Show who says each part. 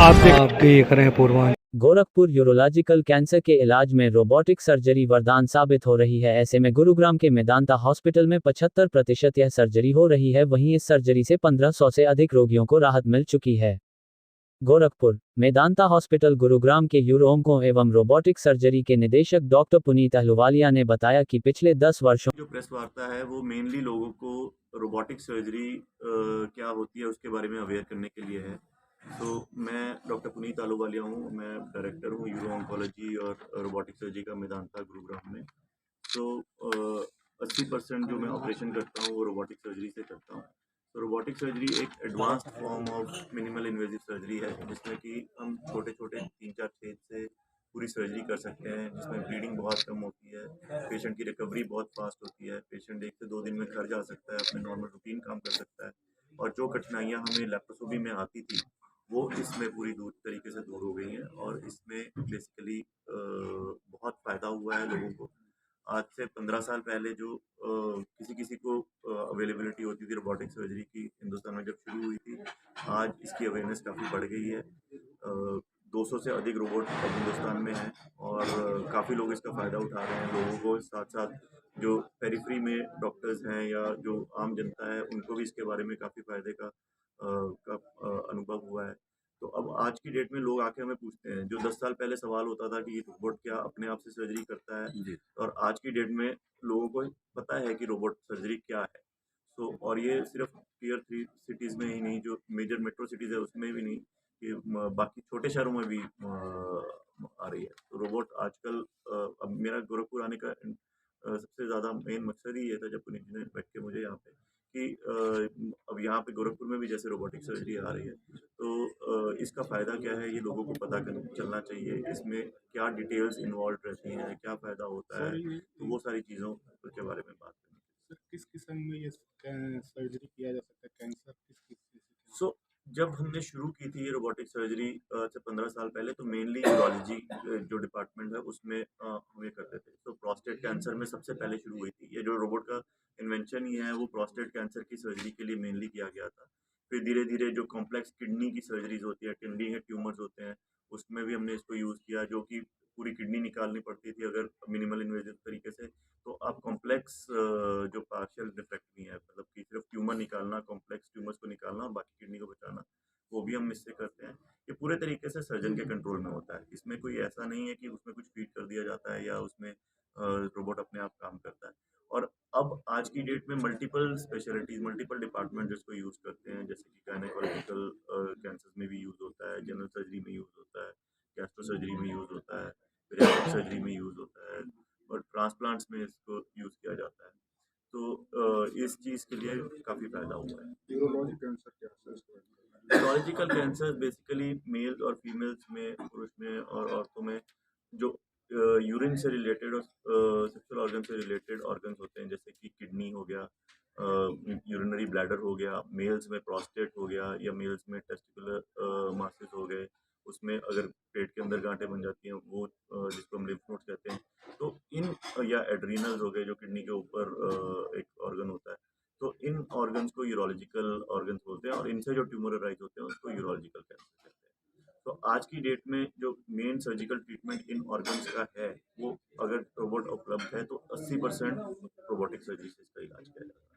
Speaker 1: आप देख रहे हैं पूर्वांचल।
Speaker 2: गोरखपुर यूरोलॉजिकल कैंसर के इलाज में रोबोटिक सर्जरी वरदान साबित हो रही है। ऐसे में गुरुग्राम के मेदांता हॉस्पिटल में 75% यह सर्जरी हो रही है। वहीं इस सर्जरी से 1500 से अधिक रोगियों को राहत मिल चुकी है। गोरखपुर मेदांता हॉस्पिटल गुरुग्राम के यूरोओंको एवं रोबोटिक सर्जरी के निदेशक डॉक्टर पुनीत अहलूवालिया ने बताया कि पिछले 10 वर्षों
Speaker 3: जो प्रेस वार्ता है वो मेनली लोगों को रोबोटिक सर्जरी क्या होती है उसके बारे में अवेयर करने के लिए है। तो मैं डॉक्टर पुनीत अहलूवालिया हूँ, मैं डायरेक्टर हूँ यूरो ऑन्कोलॉजी और रोबोटिक सर्जरी का मेदांता गुरुग्राम में। तो 80% जो मैं ऑपरेशन करता हूँ वो रोबोटिक सर्जरी से करता हूँ। तो रोबोटिक सर्जरी एक advanced form of minimal invasive surgery है जिसमें कि हम छोटे छोटे 3-4 छेद से पूरी सर्जरी कर सकते हैं, जिसमें ब्लीडिंग बहुत कम होती है, पेशेंट की रिकवरी बहुत फास्ट होती है, पेशेंट 1 से 2 दिन में घर जा सकता है, अपने नॉर्मल रूटीन काम कर सकता है। और जो कठिनाइयाँ हमें लैप्रोस्कोपी में आती थी वो इसमें पूरी दूर तरीके से दूर हो गई हैं और इसमें बेसिकली बहुत फ़ायदा हुआ है लोगों को। आज से 15 साल पहले जो किसी किसी को अवेलेबिलिटी होती थी रोबोटिक सर्जरी की हिंदुस्तान में जब शुरू हुई थी, आज इसकी अवेयरनेस काफ़ी बढ़ गई है। 200 से अधिक रोबोट अब हिंदुस्तान में हैं और काफ़ी लोग इसका फ़ायदा उठा रहे हैं। लोगों को साथ-साथ जो पेरिफेरी में डॉक्टर्स हैं या जो आम जनता है उनको भी इसके बारे में काफ़ी फ़ायदे का अनुभव हुआ है। तो अब आज की डेट में लोग आके हमें पूछते हैं, जो 10 साल पहले सवाल होता था कि ये रोबोट क्या अपने आप से सर्जरी करता है? जी। और आज की डेट में लोगों को पता है कि रोबोट सर्जरी क्या है। तो और ये सिर्फ टियर 3 सिटीज़ में ही नहीं, जो मेजर मेट्रो सिटीज़ है उसमें भी नहीं, ये बाकी छोटे शहरों में भी आ रही है। तो रोबोट आजकल अब मेरा गोरखपुर आने का सबसे ज़्यादा मेन मकसद ही ये था जब पुनीत जी ने बैठ के मुझे यहाँ पे कि अब यहाँ पे गोरखपुर में भी जैसे रोबोटिक सर्जरी आ रही है, तो इसका फ़ायदा क्या है ये लोगों को पता चलना चाहिए। इसमें क्या डिटेल्स इन्वॉल्व रहती हैं, क्या फ़ायदा होता है, तो वो सारी चीज़ों के बारे में बात करनी।
Speaker 4: सर किस किस्म में ये सर्जरी किया जा सकता है? कैंसर किस किस
Speaker 3: सो जब हमने शुरू की थी ये रोबोटिक सर्जरी से 15 साल पहले, तो मेनली यूरोलॉजी जो डिपार्टमेंट है उसमें हम ये करते थे। तो प्रोस्टेट कैंसर में सबसे पहले शुरू हुई थी। ये जो रोबोट का इन्वेंशन ही है वो प्रोस्टेट कैंसर की सर्जरी के लिए मेनली किया गया था। फिर धीरे-धीरे जो कॉम्प्लेक्स किडनी की सर्जरीज़ होती है, किडनी के ट्यूमर्स होते हैं, उसमें भी हमने इसको यूज़ किया, जो कि पूरी किडनी निकालनी पड़ती थी अगर मिनिमल इन्वेजिव तरीके से। तो अब कॉम्प्लेक्स जो पार्शियल डिफ्रेक्टमी है, मतलब कि सिर्फ ट्यूमर निकालना, कॉम्प्लेक्स ट्यूमर्स को निकालना और बाकी किडनी को बचाना, वो भी हम इससे करते हैं। ये पूरे तरीके से सर्जन के कंट्रोल में होता है। इसमें कोई ऐसा नहीं है कि उसमें कुछ फीड कर दिया जाता है या उसमें रोबोट अपने आप काम करता है। और अब आज की डेट में मल्टीपल स्पेशलिटीज़, मल्टीपल डिपार्टमेंट जिसको यूज़ करते हैं, जैसे कि गायनेकोलॉजिकल कैंसर्स में भी यूज़ होता है, जनरल सर्जरी में यूज़ होता है, गैस्ट्रो सर्जरी में यूज़ होता है, पीडियाट्रिक सर्जरी में यूज़ होता है और ट्रांसप्लांट्स में इसको यूज़ किया जाता है। तो इस चीज़ के लिए काफ़ी फ़ायदा हुआ है।
Speaker 4: यूरोलॉजी कैंसर क्या है?
Speaker 3: यूरोलॉजिकल कैंसर बेसिकली मेल्स और फीमेल्स में, पुरुष में और औरतों में जो यूरिन से रिलेटेड और सेक्सुअल ऑर्गन से रिलेटेड ऑर्गन्स होते हैं, जैसे कि किडनी हो गया, यूरिनरी ब्लैडर हो गया, मेल्स में प्रोस्टेट हो गया या मेल्स में टेस्टिकुलर मासेस हो गए, उसमें अगर पेट के अंदर गांठें बन जाती हैं वो जिसको हम लिम्फ नोड्स कहते हैं, तो इन या एड्रीनल्स हो गए जो किडनी के ऊपर एक ऑर्गन होता है, तो इन ऑर्गन्स को यूरोलॉजिकल ऑर्गन्स बोलते हैं और इनसे जो ट्यूमर अराइज होते हैं उसको यूरोलॉजिकल कैंसर कहते हैं। तो आज की डेट में जो मेन सर्जिकल ट्रीटमेंट इन ऑर्गन्स का है, वो अगर रोबोट उपलब्ध है तो 80% रोबोटिक सर्जरी से इसका इलाज किया जाता है।